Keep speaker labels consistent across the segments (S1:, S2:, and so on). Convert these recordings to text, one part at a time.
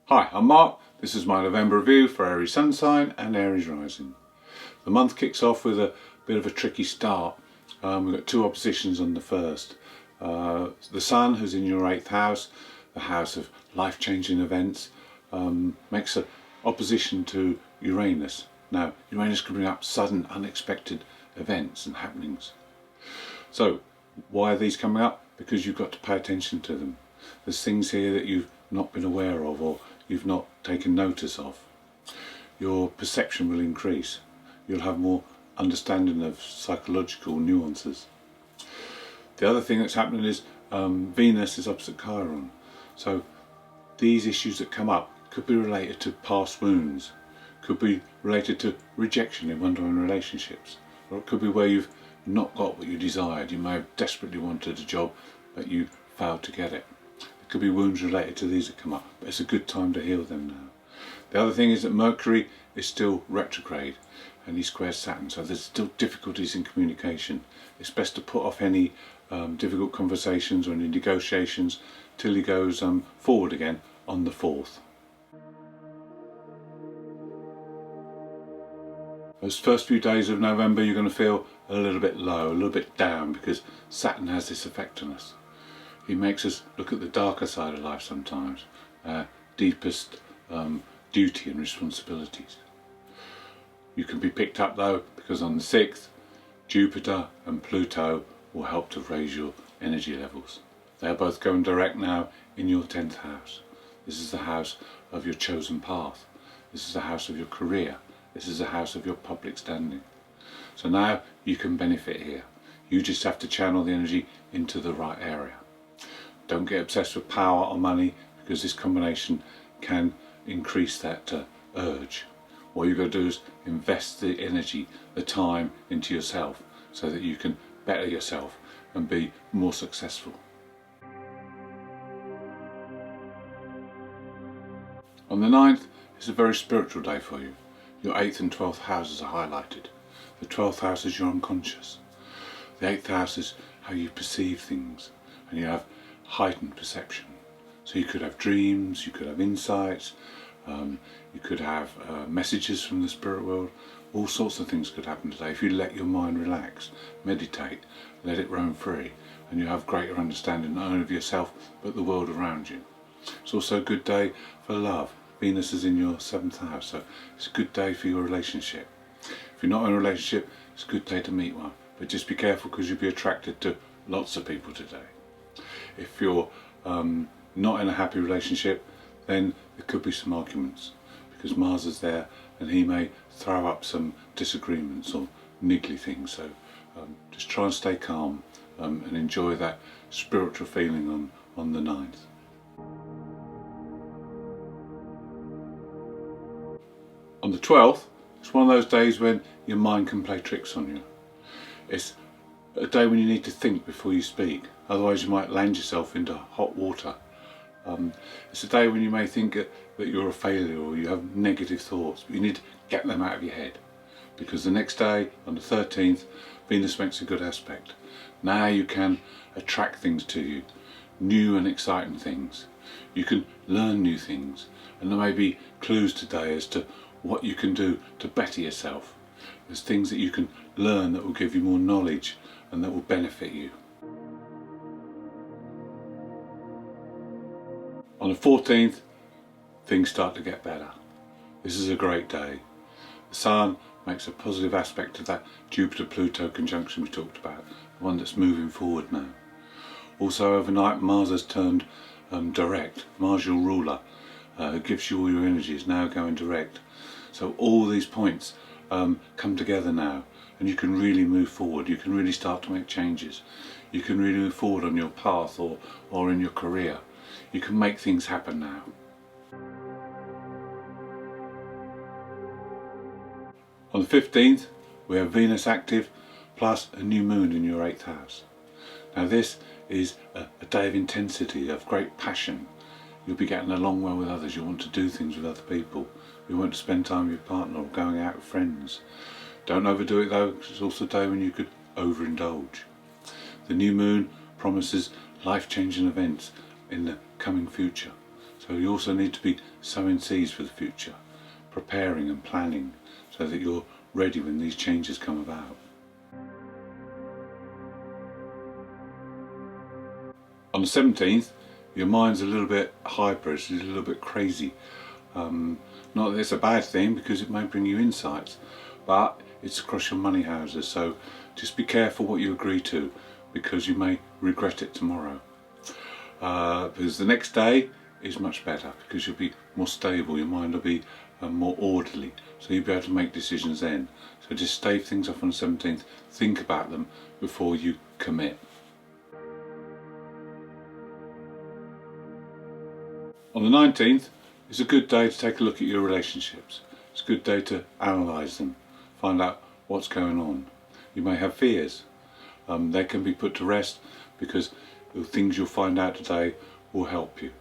S1: Hi, I'm Mark. This is my November review for Aries Sun sign and Aries rising. The month kicks off with a bit of a tricky start. We've got two oppositions on the first. The Sun, who's in your 8th house, the house of life-changing events, makes an opposition to Uranus. Now, Uranus can bring up sudden, unexpected events and happenings. So, why are these coming up? Because you've got to pay attention to them. There's things here that you've not been aware of or you've not taken notice of. Your perception will increase. You'll have more understanding of psychological nuances. The other thing that's happening is Venus is opposite Chiron. So these issues that come up could be related to past wounds, could be related to rejection in one-to-one relationships, or it could be where you've not got what you desired. You may have desperately wanted a job but you failed to get it. Could be wounds related to these that come up, but it's a good time to heal them now. The other thing is that Mercury is still retrograde and he squares Saturn, so there's still difficulties in communication. It's best to put off any difficult conversations or any negotiations till he goes forward again on the 4th. Those first few days of November you're going to feel a little bit low, a little bit down, because Saturn has this effect on us. He makes us look at the darker side of life sometimes, deepest duty and responsibilities. You can be picked up though, because on the 6th, Jupiter and Pluto will help to raise your energy levels. They are both going direct now in your 10th house. This is the house of your chosen path. This is the house of your career. This is the house of your public standing. So now you can benefit here. You just have to channel the energy into the right area. Don't get obsessed with power or money, because this combination can increase that urge. What you've got to do is invest the energy, the time into yourself so that you can better yourself and be more successful. On the 9th, it's a very spiritual day for you. Your 8th and 12th houses are highlighted. The 12th house is your unconscious. The 8th house is how you perceive things, and you have heightened perception. So you could have dreams, you could have insights, you could have messages from the spirit world. All sorts of things could happen today if you let your mind relax, meditate, let it roam free, and you have greater understanding not only of yourself but the world around you. It's also a good day for love. Venus is in your 7th house, so it's a good day for your relationship. If you're not in a relationship, it's a good day to meet one, but just be careful because you'll be attracted to lots of people today. If you're not in a happy relationship, then there could be some arguments, because Mars is there and he may throw up some disagreements or niggly things. So just try and stay calm and enjoy that spiritual feeling on the 9th. On the 12th, it's one of those days when your mind can play tricks on you. It's a day when you need to think before you speak, otherwise you might land yourself into hot water. It's a day when you may think that you're a failure or you have negative thoughts, but you need to get them out of your head, because the next day, on the 13th, Venus makes a good aspect. Now you can attract things to you, new and exciting things. You can learn new things, and there may be clues today as to what you can do to better yourself. There's things that you can learn that will give you more knowledge and that will benefit you. On the 14th, things start to get better. This is a great day. The Sun makes a positive aspect to that Jupiter-Pluto conjunction we talked about, the one that's moving forward now. Also overnight, Mars has turned direct. Mars, your ruler, who gives you all your energy, is now going direct. So all these points come together now, and you can really move forward. You can really start to make changes. You can really move forward on your path or in your career. You can make things happen now. On the 15th, we have Venus active plus a new moon in your 8th house. Now this is a day of intensity, of great passion. You'll be getting along well with others. You want to do things with other people. You want to spend time with your partner or going out with friends. Don't overdo it though, because it's also a day when you could overindulge. The new moon promises life-changing events in the coming future. So you also need to be sowing seeds for the future, preparing and planning so that you're ready when these changes come about. On the 17th, your mind's a little bit hyper, it's a little bit crazy. Not that it's a bad thing, because it may bring you insights, but it's across your money houses, so just be careful what you agree to, because you may regret it tomorrow. Because the next day is much better, because you'll be more stable, your mind will be more orderly, so you'll be able to make decisions then. So just stave things off on the 17th, think about them before you commit. On the 19th, it's a good day to take a look at your relationships. It's a good day to analyse them, find out what's going on. You may have fears. They can be put to rest, because the things you'll find out today will help you.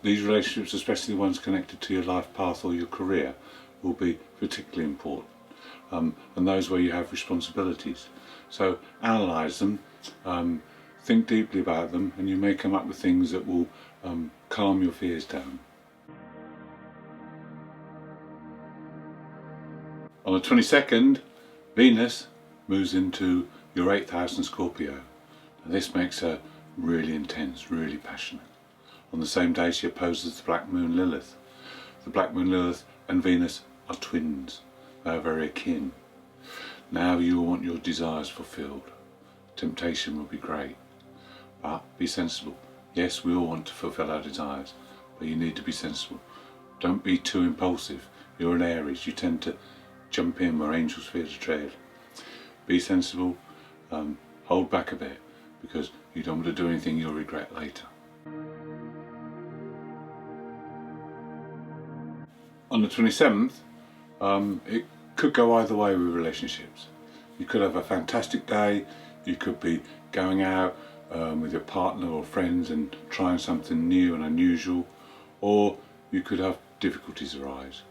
S1: These relationships, especially the ones connected to your life path or your career, will be particularly important. And those where you have responsibilities. So analyse them, think deeply about them, and you may come up with things that will calm your fears down. On the 22nd, Venus moves into your 8th house in Scorpio, and this makes her really intense, really passionate. On the same day, she opposes the Black Moon Lilith. The Black Moon Lilith and Venus are twins. They are very akin. Now you will want your desires fulfilled. Temptation will be great, but be sensible. Yes, we all want to fulfill our desires, but you need to be sensible. Don't be too impulsive. You're an Aries, you tend to jump in where angels fear to tread. Be sensible, hold back a bit, because you don't want to do anything you'll regret later. On the 27th, it could go either way with relationships. You could have a fantastic day, you could be going out with your partner or friends and trying something new and unusual, or you could have difficulties arise.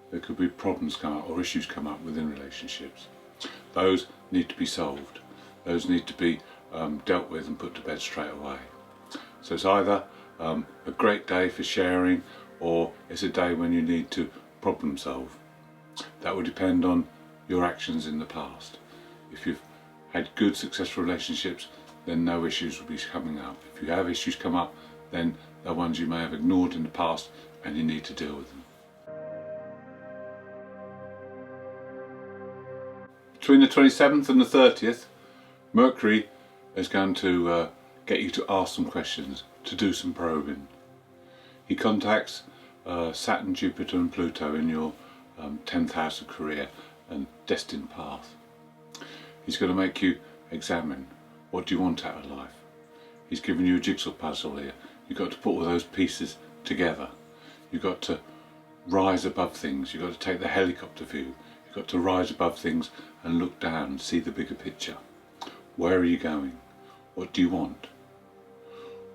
S1: There could be problems come up or issues come up within relationships. Those need to be solved. Those need to be dealt with and put to bed straight away. So it's either a great day for sharing, or it's a day when you need to problem solve. That will depend on your actions in the past. If you've had good successful relationships, then no issues will be coming up. If you have issues come up, then they're ones you may have ignored in the past and you need to deal with them. Between the 27th and the 30th, Mercury is going to get you to ask some questions, to do some probing. He contacts Saturn, Jupiter and Pluto in your 10th house of career and destined path. He's going to make you examine, what do you want out of life? He's given you a jigsaw puzzle here. You've got to put all those pieces together. You've got to rise above things. You've got to take the helicopter view. You've got to rise above things and look down and see the bigger picture. Where are you going? What do you want?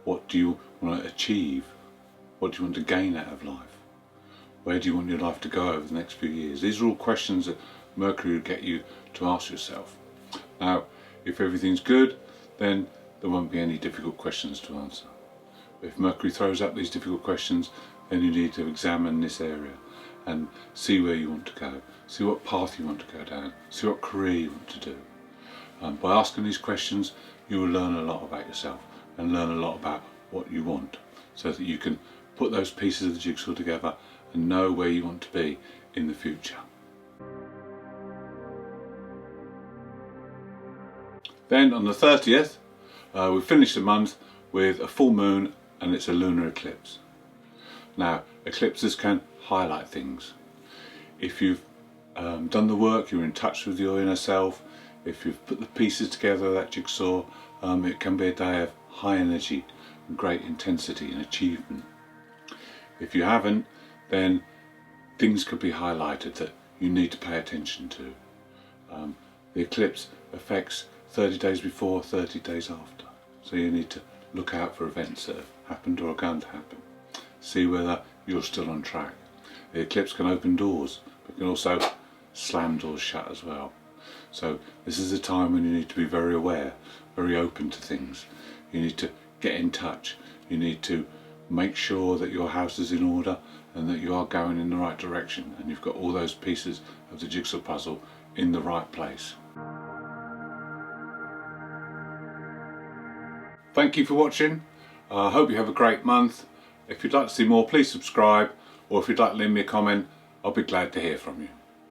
S1: What do you want to achieve? What do you want to gain out of life? Where do you want your life to go over the next few years? These are all questions that Mercury will get you to ask yourself. Now, if everything's good, then there won't be any difficult questions to answer. But if Mercury throws up these difficult questions, then you need to examine this area and see where you want to go, see what path you want to go down, see what career you want to do. By asking these questions, you will learn a lot about yourself and learn a lot about what you want, so that you can put those pieces of the jigsaw together and know where you want to be in the future. Then on the 30th, we finish the month with a full moon, and it's a lunar eclipse. Now, eclipses can highlight things. If you've done the work, you're in touch with your inner self, if you've put the pieces together of that jigsaw, it can be a day of high energy and great intensity and achievement. If you haven't, then things could be highlighted that you need to pay attention to. The eclipse affects 30 days before, 30 days after. So you need to look out for events that have happened or are going to happen. See whether you're still on track. The eclipse can open doors, but can also slam doors shut as well. So this is a time when you need to be very aware, very open to things. You need to get in touch. You need to make sure that your house is in order and that you are going in the right direction and you've got all those pieces of the jigsaw puzzle in the right place. Thank you for watching. I hope you have a great month. If you'd like to see more, please subscribe, or if you'd like to leave me a comment, I'll be glad to hear from you.